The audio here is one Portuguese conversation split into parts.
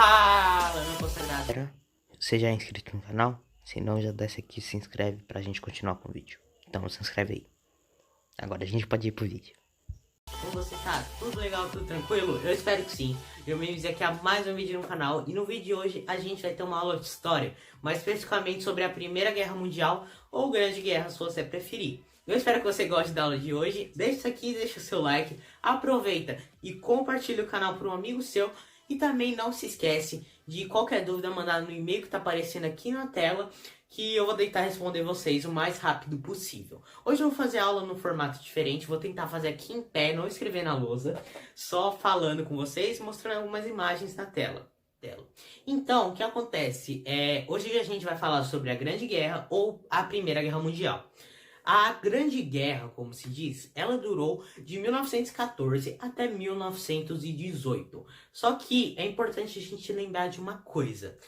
Fala, meu consagrado. Você já é inscrito no canal? Se não, já desce aqui e se inscreve pra gente continuar com o vídeo. Então se inscreve aí. Agora a gente pode ir pro vídeo. Como você tá? Tudo legal, tudo tranquilo? Eu espero que sim. Eu me enviei aqui a mais um vídeo no canal. E no vídeo de hoje a gente vai ter uma aula de história, mais especificamente sobre a Primeira Guerra Mundial ou Grande Guerra, se você preferir. Eu espero que você goste da aula de hoje. Deixa isso aqui, deixa o seu like, aproveita e compartilha o canal para um amigo seu. E também não se esquece de qualquer dúvida mandar no e-mail que está aparecendo aqui na tela, que eu vou tentar responder vocês o mais rápido possível. Hoje eu vou fazer aula num formato diferente, vou tentar fazer aqui em pé, não escrever na lousa, só falando com vocês, mostrando algumas imagens na tela. Então, o que acontece? Hoje a gente vai falar sobre a Grande Guerra ou a Primeira Guerra Mundial. A Grande Guerra, como se diz, ela durou de 1914 até 1918. Só que é importante a gente lembrar de uma coisa.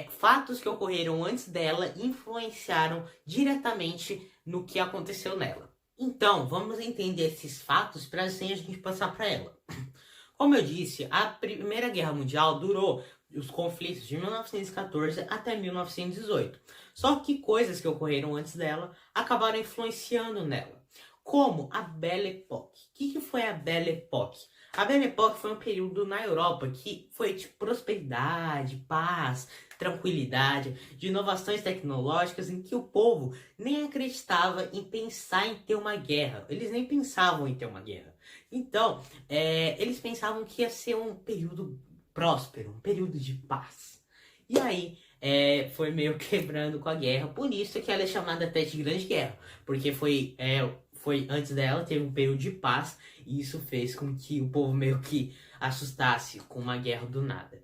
Fatos que ocorreram antes dela influenciaram diretamente no que aconteceu nela. Então, vamos entender esses fatos para assim a gente passar para ela. Como eu disse, a Primeira Guerra Mundial durou os conflitos de 1914 até 1918. Só que coisas que ocorreram antes dela acabaram influenciando nela. Como a Belle Époque. O que foi a Belle Époque? A Belle Époque foi um período na Europa que foi de prosperidade, paz, tranquilidade, de inovações tecnológicas em que o povo nem acreditava em pensar em ter uma guerra. Eles nem pensavam em ter uma guerra. Então, eles pensavam que ia ser um período próspero, um período de paz. E aí, foi meio quebrando com a guerra. Por isso que ela é chamada até de Grande Guerra. Porque foi antes dela, teve um período de paz. E isso fez com que o povo meio que assustasse com uma guerra do nada.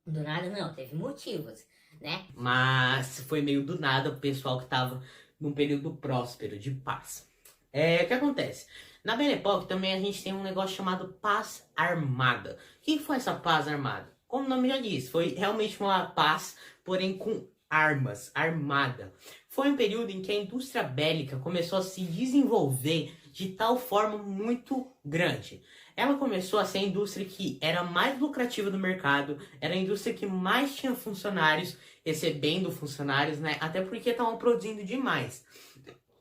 Do nada não, teve motivos, né? Mas foi meio do nada o pessoal que tava num período próspero, de paz. O que acontece? Na Belle Époque também a gente tem um negócio chamado paz armada. O que foi essa paz armada? Como o nome já diz, foi realmente uma paz, porém com armas, armada. Foi um período em que a indústria bélica começou a se desenvolver de tal forma muito grande. Ela começou a ser a indústria que era mais lucrativa do mercado, era a indústria que mais tinha funcionários, recebendo funcionários, né? Até porque estavam produzindo demais.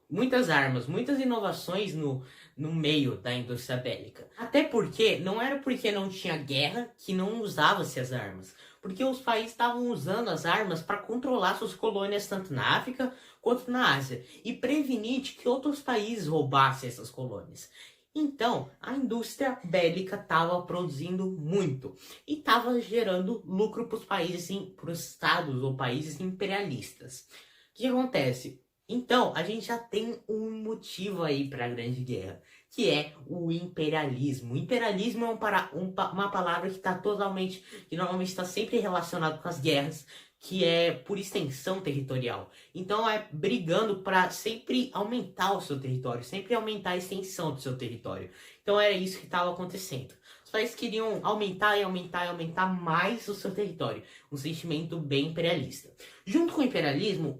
Muitas armas, muitas inovações no meio da indústria bélica. Até porque não era porque não tinha guerra que não usava-se as armas. Porque os países estavam usando as armas para controlar suas colônias tanto na África quanto na Ásia. E prevenir de que outros países roubassem essas colônias. Então, a indústria bélica estava produzindo muito. E estava gerando lucro para os países, para os estados ou países imperialistas. O que acontece? Então, a gente já tem um motivo aí para a Grande Guerra, que é o imperialismo. O imperialismo é uma palavra que que normalmente está sempre relacionado com as guerras, que é por extensão territorial. Então, é brigando para sempre aumentar o seu território, sempre aumentar a extensão do seu território. Então, era isso que estava acontecendo. Os países queriam aumentar e aumentar e aumentar mais o seu território. Um sentimento bem imperialista. Junto com o imperialismo,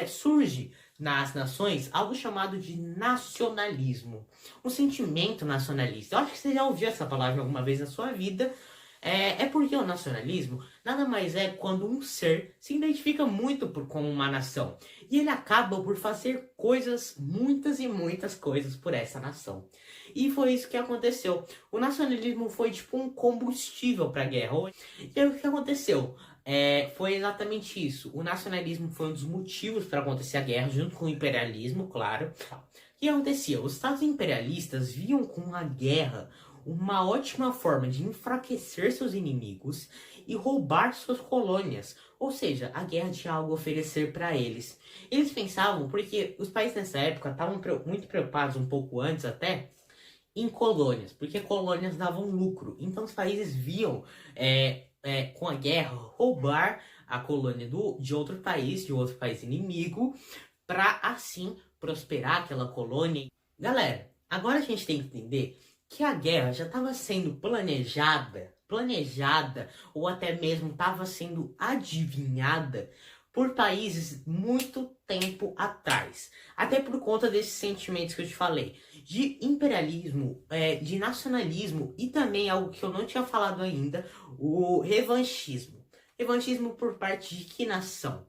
surge nas nações algo chamado de nacionalismo. Um sentimento nacionalista. Eu acho que você já ouviu essa palavra alguma vez na sua vida. Porque o nacionalismo nada mais é quando um ser se identifica muito como uma nação. E ele acaba por fazer coisas, muitas e muitas coisas por essa nação. E foi isso que aconteceu. O nacionalismo foi tipo um combustível para a guerra. E aí o que aconteceu? Foi exatamente isso. O nacionalismo foi um dos motivos para acontecer a guerra, junto com o imperialismo, claro. O que acontecia? Os estados imperialistas viam com a guerra uma ótima forma de enfraquecer seus inimigos e roubar suas colônias. Ou seja, a guerra tinha algo a oferecer para eles. Eles pensavam, porque os países nessa época estavam muito preocupados, um pouco antes até, em colônias, porque colônias davam lucro. Então os países viam, com a guerra, roubar a colônia de outro país inimigo, para assim prosperar aquela colônia. Galera, agora a gente tem que entender que a guerra já estava sendo planejada, ou até mesmo estava sendo adivinhada por países muito tempo atrás. Até por conta desses sentimentos que eu te falei. de imperialismo, de nacionalismo e também algo que eu não tinha falado ainda, o revanchismo. Revanchismo por parte de que nação?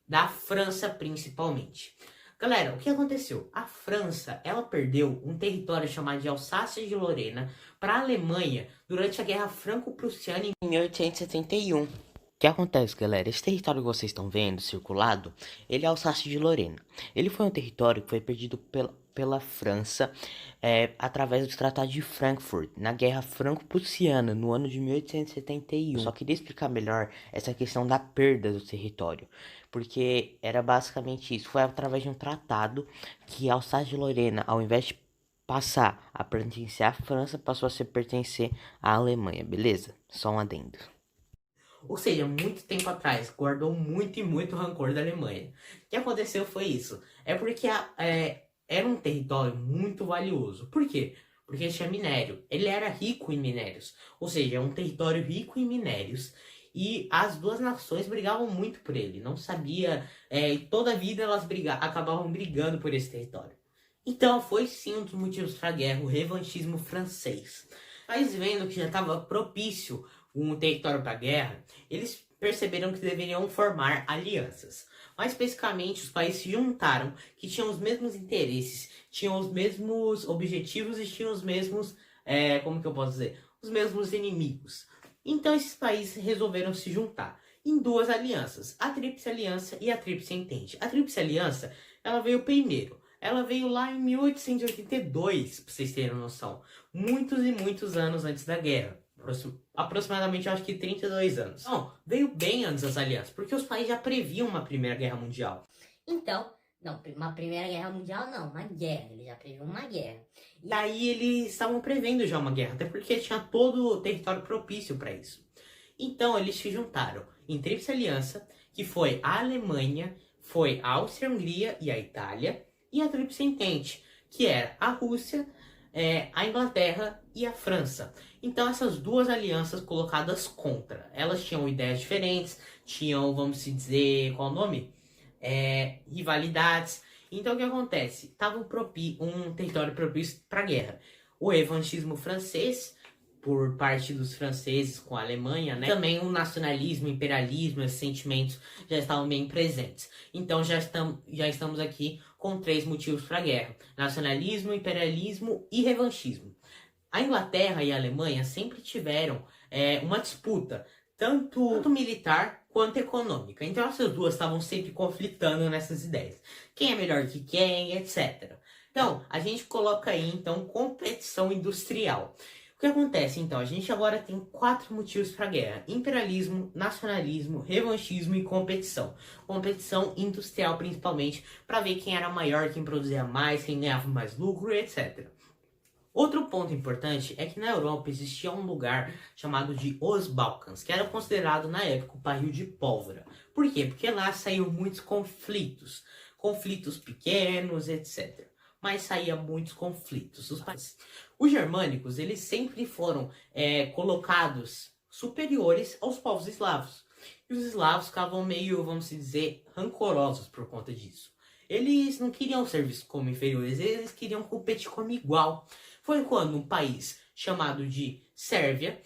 Da França, principalmente. Galera, o que aconteceu? A França, ela perdeu um território chamado de Alsácia de Lorena para a Alemanha durante a Guerra Franco-Prussiana Em 1871. O que acontece, galera? Esse território que vocês estão vendo, circulado, ele é Alsácia de Lorena. Ele foi um território que foi perdido pela França através do Tratado de Frankfurt, na Guerra Franco-Prussiana, no ano de 1871. Eu só queria explicar melhor essa questão da perda do território, porque era basicamente isso. Foi através de um tratado que a Alsácia de Lorena, ao invés de passar a pertencer à França, passou a se pertencer à Alemanha, beleza? Só um adendo. ou seja, muito tempo atrás, guardou muito e muito rancor da Alemanha. O que aconteceu foi isso. É porque era um território muito valioso. Por quê? Porque tinha minério. Ele era rico em minérios. Ou seja, é um território rico em minérios. E as duas nações brigavam muito por ele. Não sabia. E toda a vida elas acabavam brigando por esse território. Então foi sim um dos motivos para a guerra, o revanchismo francês. Mas vendo que já estava propício um território para a guerra, eles perceberam que deveriam formar alianças. Mais especificamente, os países se juntaram, que tinham os mesmos interesses, tinham os mesmos objetivos e tinham os mesmos, como que eu posso dizer, os mesmos inimigos. Então esses países resolveram se juntar em duas alianças, a Tríplice Aliança e a Tríplice Entente. A Tríplice Aliança, ela veio primeiro. Ela veio lá em 1882, pra vocês terem noção. Muitos e muitos anos antes da guerra. Aproximadamente, eu acho que 32 anos. Então, veio bem antes das alianças, porque os países já previam uma Primeira Guerra Mundial. Então, não, uma Primeira Guerra Mundial não, uma guerra. Ele já previu uma guerra. E aí eles estavam prevendo já uma guerra, até porque tinha todo o território propício para isso. Então, eles se juntaram em Tríplice Aliança, que foi a Alemanha, foi a Áustria-Hungria e a Itália, e a Tríplice Entente, que era a Rússia, a Inglaterra e a França. Então essas duas alianças colocadas contra, elas tinham ideias diferentes, tinham, vamos dizer, qual o nome? Rivalidades. Então o que acontece? Tava um território propício para a guerra. O revanchismo francês, por parte dos franceses com a Alemanha, né? Também o nacionalismo, o imperialismo, esses sentimentos já estavam bem presentes. Então já estamos aqui com 3 motivos para a guerra: nacionalismo, imperialismo e revanchismo. A Inglaterra e a Alemanha sempre tiveram uma disputa, tanto militar quanto econômica. Então essas duas estavam sempre conflitando nessas ideias. Quem é melhor que quem, etc. Então, a gente coloca aí, então, competição industrial. O que acontece, então? A gente agora tem 4 motivos para a guerra: imperialismo, nacionalismo, revanchismo e competição. Competição industrial, principalmente, para ver quem era maior, quem produzia mais, quem ganhava mais lucro, etc. Outro ponto importante é que na Europa existia um lugar chamado de Os Balcãs, que era considerado na época o barril de pólvora. Por quê? Porque lá saíram muitos conflitos. Conflitos pequenos, etc. Mas saía muitos conflitos. Os germânicos, eles sempre foram colocados superiores aos povos eslavos. E os eslavos ficavam meio, vamos dizer, rancorosos por conta disso. Eles não queriam ser vistos como inferiores, eles queriam competir como igual. Foi quando um país chamado de Sérvia,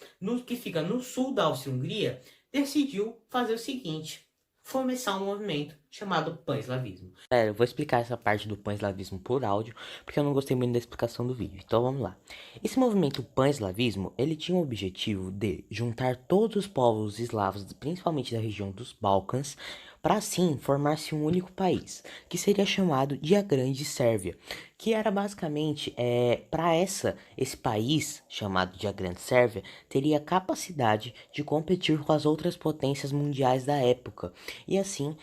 que fica no sul da Áustria-Hungria, decidiu fazer o seguinte: começar um movimento chamado pan-eslavismo. Galera, eu vou explicar essa parte do pan-eslavismo por áudio, porque eu não gostei muito da explicação do vídeo. Então vamos lá. Esse movimento pan-eslavismo, ele tinha o objetivo de juntar todos os povos eslavos, principalmente da região dos Balcãs, para assim formar-se um único país, que seria chamado de a Grande Sérvia, que era basicamente, para esse país, chamado de a Grande Sérvia, teria capacidade de competir com as outras potências mundiais da época, e assim,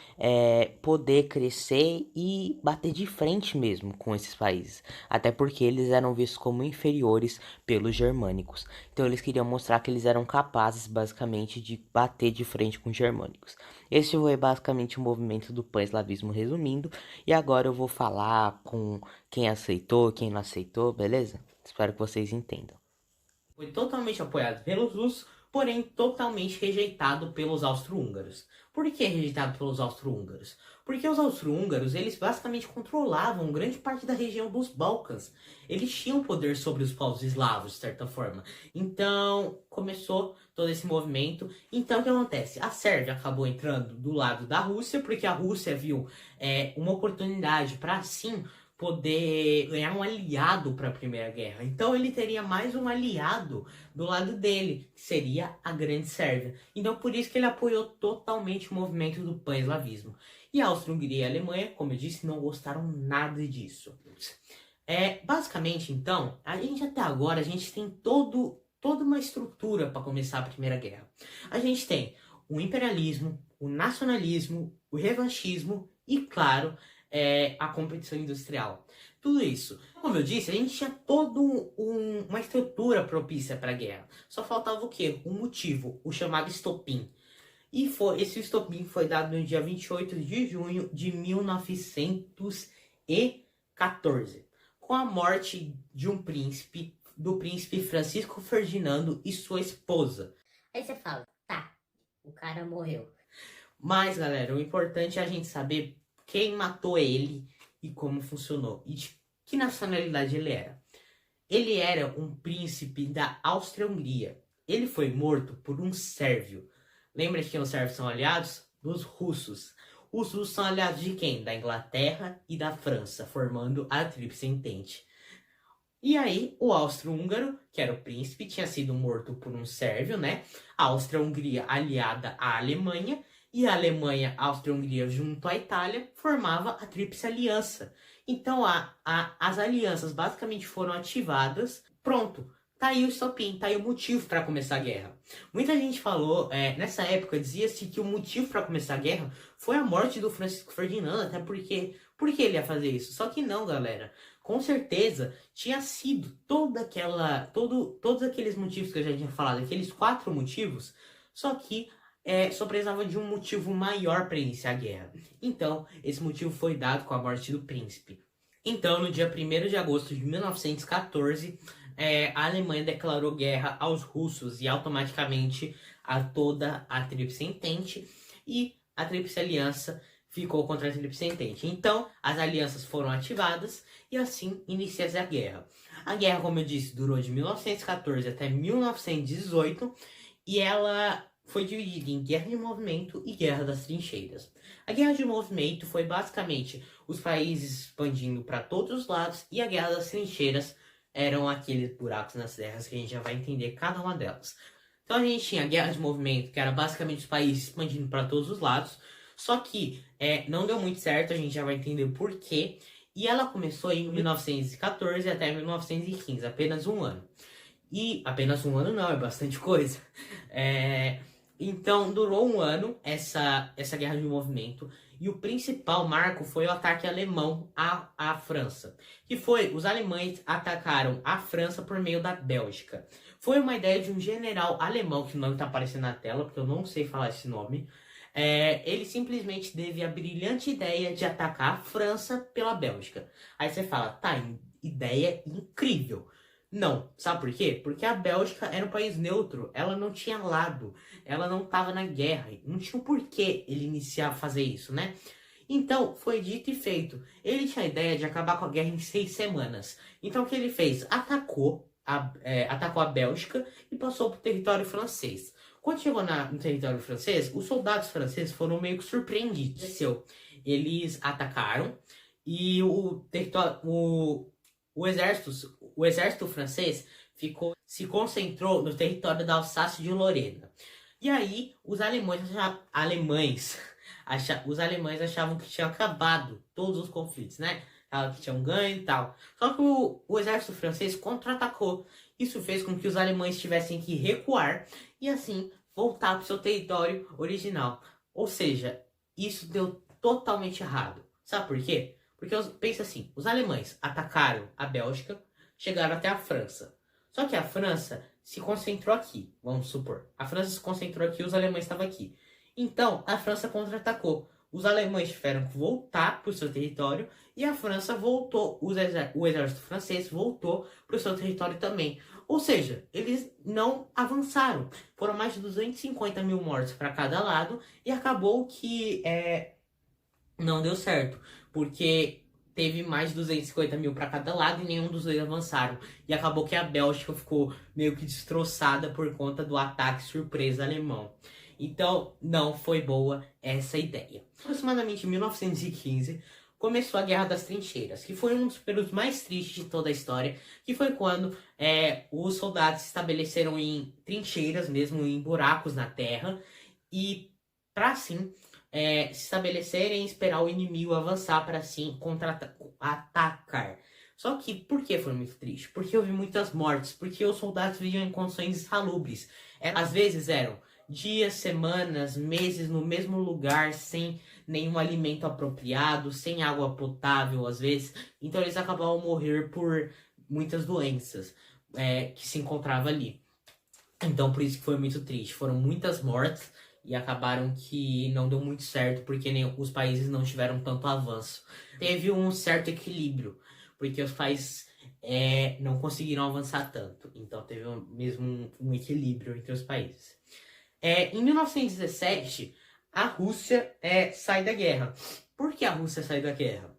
poder crescer e bater de frente mesmo com esses países, até porque eles eram vistos como inferiores pelos germânicos, então eles queriam mostrar que eles eram capazes, basicamente, de bater de frente com os germânicos. Esse foi basicamente o movimento do pan-eslavismo resumindo, e agora eu vou falar com quem aceitou, quem não aceitou, beleza? Espero que vocês entendam. Foi totalmente apoiado pelos russos, porém totalmente rejeitado pelos austro-húngaros. Por que rejeitado pelos austro-húngaros? Porque os austro-húngaros, eles basicamente controlavam grande parte da região dos Balcãs. Eles tinham poder sobre os povos eslavos, de certa forma. Então, começou todo esse movimento. Então, o que acontece? A Sérvia acabou entrando do lado da Rússia, porque a Rússia viu uma oportunidade para, assim, poder ganhar um aliado para a Primeira Guerra. Então ele teria mais um aliado do lado dele, que seria a Grande Sérvia. Então por isso que ele apoiou totalmente o movimento do pan-eslavismo. E a Áustria-Hungria e a Alemanha, como eu disse, não gostaram nada disso. Basicamente, então, a gente até agora, a gente tem toda uma estrutura para começar a Primeira Guerra. A gente tem o imperialismo, o nacionalismo, o revanchismo e, claro, a competição industrial. Tudo isso. Como eu disse, a gente tinha toda uma estrutura propícia para a guerra. Só faltava o quê? Um motivo, o chamado estopim. E esse estopim foi dado no dia 28 de junho de 1914, com a morte de do príncipe Francisco Ferdinando e sua esposa. Aí você fala, tá, o cara morreu. Mas, galera, o importante é a gente saber quem matou ele e como funcionou. E de que nacionalidade ele era. Ele era um príncipe da Áustria-Hungria. Ele foi morto por um sérvio. Lembra de quem os sérvios são aliados? Dos russos. Os russos são aliados de quem? Da Inglaterra e da França, formando a Tríplice Entente. E aí, o austro-húngaro, que era o príncipe, tinha sido morto por um sérvio, né? A Áustria-Hungria aliada à Alemanha, e a Alemanha, a Áustria-Hungria junto à Itália, formava a Tríplice Aliança. Então, as alianças basicamente foram ativadas. Pronto, tá aí o estopim, tá aí o motivo para começar a guerra. Muita gente falou, nessa época, dizia-se que o motivo para começar a guerra foi a morte do Francisco Ferdinando, até porque... Por que ele ia fazer isso? Só que não, galera. Com certeza, tinha sido todos aqueles motivos que eu já tinha falado, aqueles 4 motivos, só que só precisava de um motivo maior para iniciar a guerra. Então, esse motivo foi dado com a morte do príncipe. Então, no dia 1º de agosto de 1914, a Alemanha declarou guerra aos russos e automaticamente a toda a Tríplice Entente, e a Tríplice Aliança ficou contra a Tríplice Entente. Então, as alianças foram ativadas e assim inicia-se a guerra. A guerra, como eu disse, durou de 1914 até 1918 e ela foi dividida em guerra de movimento e guerra das trincheiras. A guerra de movimento foi basicamente os países expandindo para todos os lados, e a guerra das trincheiras eram aqueles buracos nas terras que a gente já vai entender cada uma delas. Então a gente tinha a guerra de movimento, que era basicamente os países expandindo para todos os lados, só que não deu muito certo, a gente já vai entender o porquê. E ela começou em 1914 até 1915, apenas um ano. E apenas um ano não, é bastante coisa. Então durou um ano essa guerra de movimento. E o principal marco foi o ataque alemão à França. Que foi, os alemães atacaram a França por meio da Bélgica. Foi uma ideia de um general alemão, que o nome está aparecendo na tela, porque eu não sei falar esse nome. Ele simplesmente teve a brilhante ideia de atacar a França pela Bélgica. Aí você fala, tá, ideia incrível. Não, sabe por quê? Porque a Bélgica era um país neutro, ela não tinha lado, ela não estava na guerra, não tinha um porquê ele iniciar a fazer isso, né? Então, foi dito e feito. Ele tinha a ideia de acabar com a guerra em 6 semanas. Então, o que ele fez? Atacou a Bélgica e passou para o território francês. Quando chegou no território francês, os soldados franceses foram meio que surpreendidos. Eles atacaram e o exército francês se concentrou no território da Alsácia de Lorena. E aí os alemães achavam que tinha acabado todos os conflitos, né? Que tinham ganho e tal. Só que o exército francês contra-atacou. Isso fez com que os alemães tivessem que recuar e assim voltar para o seu território original. Ou seja, isso deu totalmente errado. Sabe por quê? Porque pensa assim, os alemães atacaram a Bélgica, chegaram até a França. Só que a França se concentrou aqui, vamos supor. A França se concentrou aqui e os alemães estavam aqui. Então, a França contra-atacou. Os alemães tiveram que voltar para o seu território e a França voltou, o exército francês voltou para o seu território também. Ou seja, eles não avançaram. Foram mais de 250 mil mortos para cada lado e acabou que não deu certo, porque teve mais de 250 mil para cada lado e nenhum dos dois avançaram. E acabou que a Bélgica ficou meio que destroçada por conta do ataque surpresa alemão. Então, não foi boa essa ideia. Aproximadamente em 1915, começou a Guerra das Trincheiras, que foi um dos períodos mais tristes de toda a história, que foi quando os soldados se estabeleceram em trincheiras, mesmo em buracos na terra, e para assim se estabelecerem e esperar o inimigo avançar para assim contra-atacar. Só que por que foi muito triste? Porque houve muitas mortes, porque os soldados viviam em condições insalubres. Às vezes eram dias, semanas, meses no mesmo lugar, sem nenhum alimento apropriado, sem água potável às vezes. Então eles acabavam morrer por muitas doenças que se encontravam ali. Então por isso que foi muito triste. Foram muitas mortes e acabaram que não deu muito certo, porque os países não tiveram tanto avanço. Teve um certo equilíbrio, porque os países não conseguiram avançar tanto. Então teve mesmo um equilíbrio entre os países. Em 1917, a Rússia sai da guerra. Por que a Rússia sai da guerra?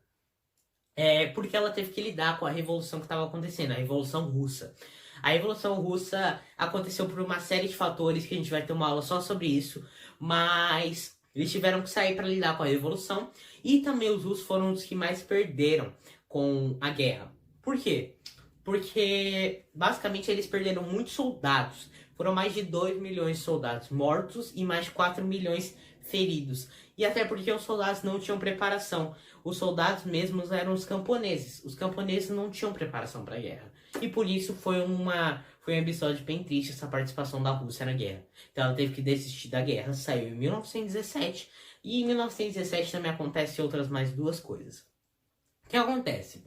Porque ela teve que lidar com a revolução que estava acontecendo, a Revolução Russa. A Revolução Russa aconteceu por uma série de fatores que a gente vai ter uma aula só sobre isso, mas eles tiveram que sair para lidar com a Revolução e também os russos foram os que mais perderam com a guerra. Por quê? Porque basicamente eles perderam muitos soldados. Foram mais de 2 milhões de soldados mortos e mais de 4 milhões feridos. E até porque os soldados não tinham preparação. Os soldados mesmos eram os camponeses. Os camponeses não tinham preparação para a guerra. E por isso foi um episódio bem triste essa participação da Rússia na guerra. Então ela teve que desistir da guerra, saiu em 1917. E em 1917 também acontece outras mais duas coisas. O que acontece?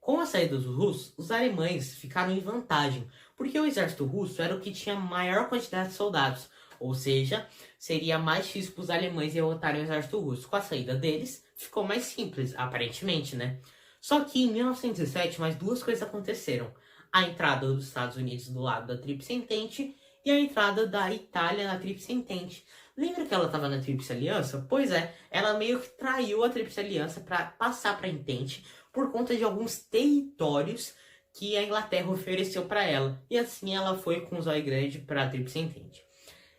Com a saída dos russos, os alemães ficaram em vantagem, porque o exército russo era o que tinha maior quantidade de soldados, ou seja, seria mais difícil para os alemães derrotarem o exército russo. Com a saída deles, ficou mais simples, aparentemente, né? Só que em 1917, mais duas coisas aconteceram. A entrada dos Estados Unidos do lado da Tríplice Entente e a entrada da Itália na Tríplice Entente. Lembra que ela estava na Tríplice Aliança? Pois é, ela meio que traiu a Tríplice Aliança para passar para a Entente por conta de alguns territórios que a Inglaterra ofereceu para ela. E assim ela foi com o zóio grande para a Tríplice Entente.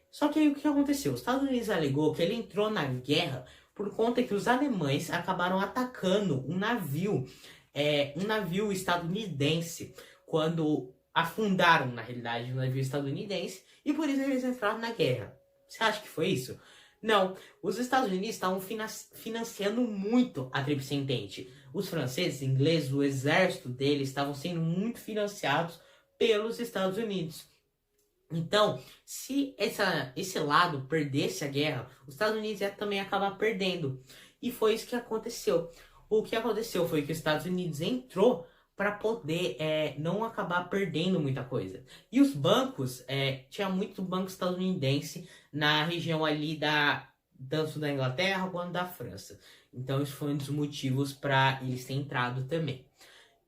Só que aí o que aconteceu? Os Estados Unidos alegou que ele entrou na guerra por conta que os alemães acabaram atacando um navio estadunidense, quando afundaram, na realidade, um navio estadunidense, e por isso eles entraram na guerra. Você acha que foi isso? Não, os Estados Unidos estavam financiando muito a Tríplice Entente. Os franceses, ingleses, o exército deles estavam sendo muito financiados pelos Estados Unidos. Então, se esse lado perdesse a guerra, os Estados Unidos ia também acabar perdendo. E foi isso que aconteceu. O que aconteceu foi que os Estados Unidos entrou para poder não acabar perdendo muita coisa. E os bancos, tinha muito banco estadunidense na região ali tanto da Inglaterra quanto da França. Então isso foi um dos motivos para eles terem entrado também.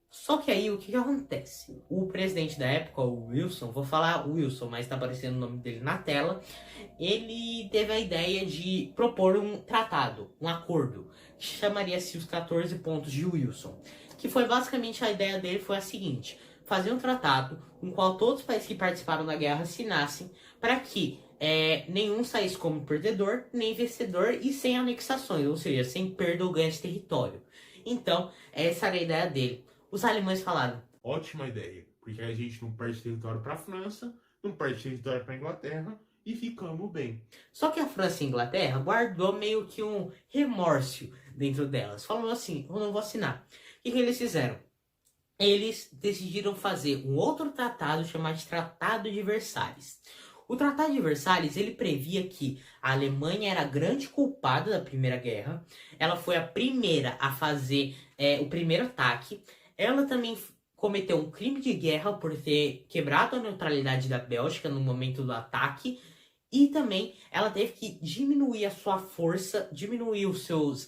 Só que aí o que acontece? O presidente da época, o Wilson, vou falar Wilson, mas tá aparecendo o nome dele na tela, ele teve a ideia de propor um tratado, um acordo, que chamaria-se os 14 pontos de Wilson. Que foi basicamente a ideia dele foi a seguinte: fazer um tratado com o qual todos os países que participaram da guerra assinassem para que nenhum saísse como perdedor, nem vencedor e sem anexações, ou seja, sem perda ou ganho de território. Então, essa era a ideia dele. Os alemães falaram: ótima ideia, porque a gente não perde território para a França, não perde território para a Inglaterra e ficamos bem. Só que a França e a Inglaterra guardou meio que um remorso dentro delas. Falando assim: eu não vou assinar. O que eles fizeram? Eles decidiram fazer um outro tratado chamado de Tratado de Versalhes. O Tratado de Versalhes, ele previa que a Alemanha era a grande culpada da Primeira Guerra. Ela foi a primeira a fazer o primeiro ataque. Ela também cometeu um crime de guerra por ter quebrado a neutralidade da Bélgica no momento do ataque. E também ela teve que diminuir a sua força, diminuir o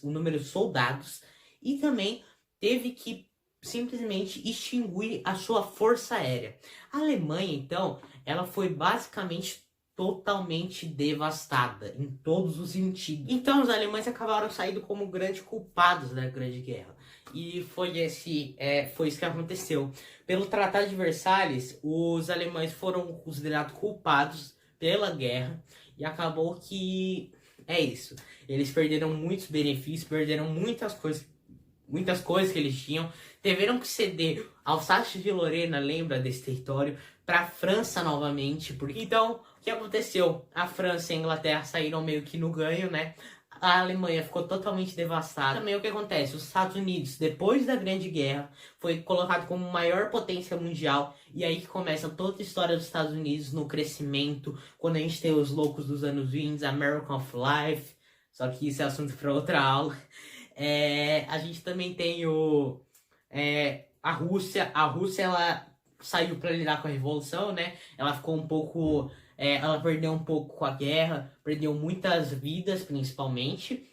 número de soldados. E também teve que simplesmente extinguir a sua força aérea. A Alemanha, então, ela foi basicamente totalmente devastada em todos os sentidos. Então os alemães acabaram saindo como grandes culpados da Grande Guerra. E foi isso que aconteceu. Pelo Tratado de Versalhes, os alemães foram considerados culpados pela guerra e acabou que é isso. Eles perderam muitos benefícios, perderam muitas coisas que eles tinham, tiveram que ceder Alsácia-Lorena, lembra desse território, para a França novamente. Então, o que aconteceu? A França e a Inglaterra saíram meio que no ganho, né? A Alemanha ficou totalmente devastada. Também o que acontece? Os Estados Unidos, depois da Grande Guerra, foi colocado como maior potência mundial. E aí que começa toda a história dos Estados Unidos no crescimento. Quando a gente tem os loucos dos anos 20, American of Life. Só que isso é assunto para outra aula. A gente também tem a Rússia. A Rússia, ela saiu para lidar com a revolução, né? Ela ficou um pouco... ela perdeu um pouco com a guerra, perdeu muitas vidas, principalmente.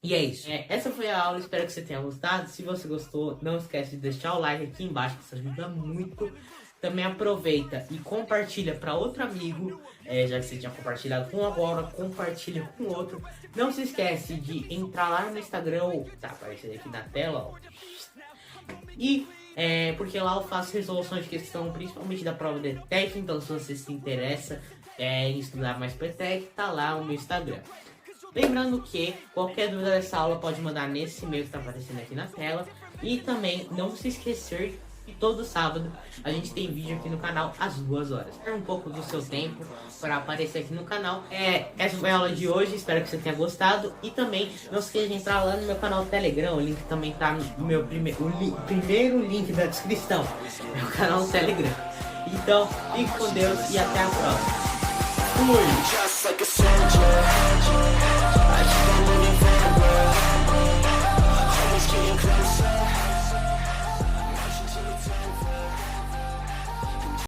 E é isso. Essa foi a aula, espero que você tenha gostado. Se você gostou, não esquece de deixar o like aqui embaixo, que isso ajuda muito. Também aproveita e compartilha para outro amigo, já que você tinha compartilhado com um agora, compartilha com outro. Não se esquece de entrar lá no Instagram, tá aparecendo aqui na tela, ó. E porque lá eu faço resoluções de questão, principalmente da prova de ETEC. Então se você se interessa em estudar mais para ETEC, tá lá o meu Instagram. Lembrando que qualquer dúvida dessa aula pode mandar nesse e-mail que está aparecendo aqui na tela. E também não se esquecer que todo sábado a gente tem vídeo aqui no canal às 2 horas. É um pouco do seu tempo para aparecer aqui no canal. Essa foi a aula de hoje, espero que você tenha gostado. E também não se esqueça de entrar lá no meu canal Telegram. O link também tá no meu primeiro link da descrição. Meu canal Telegram. Então, fique com Deus e até a próxima. Fui!